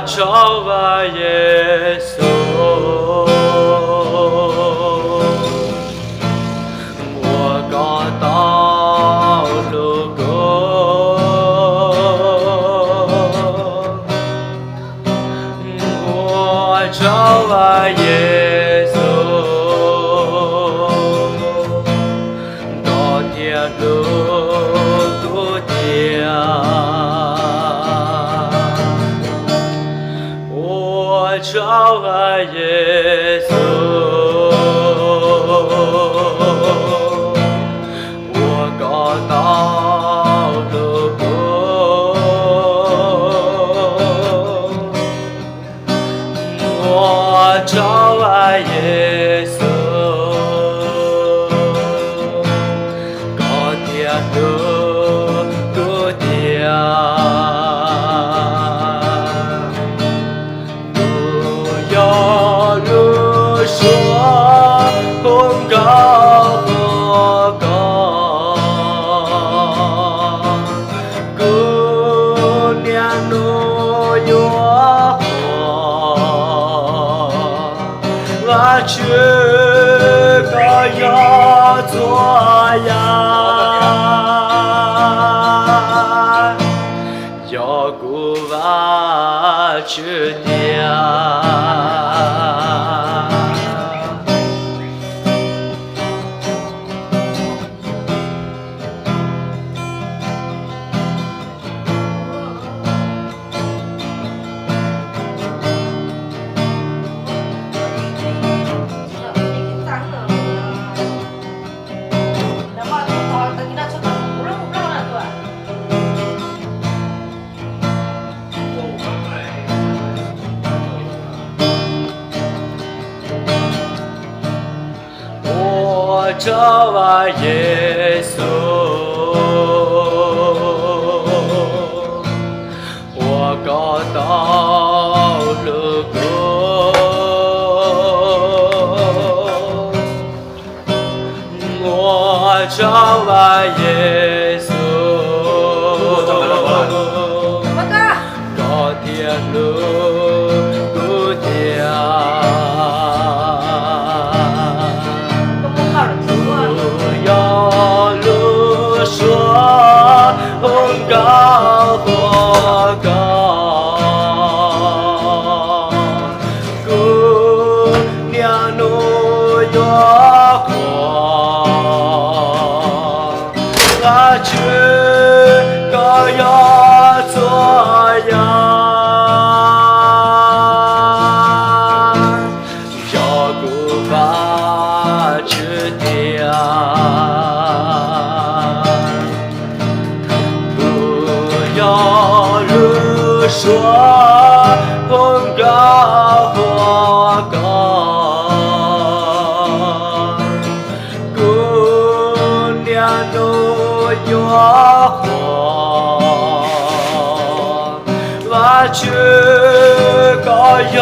找吧耶稣，我感到路过，我找吧耶稣，到天路不掉。找吧耶稣，我感到路过，我找吧耶稣，高天路不掉。这个要做呀，要顾吧这点。我找吧耶稣，我感到路过，我找吧耶稣，高天路不掉。高或高，姑娘努月光，我这个要做呀，要顾吧这点。说风高或高，姑娘努月光，我这个要。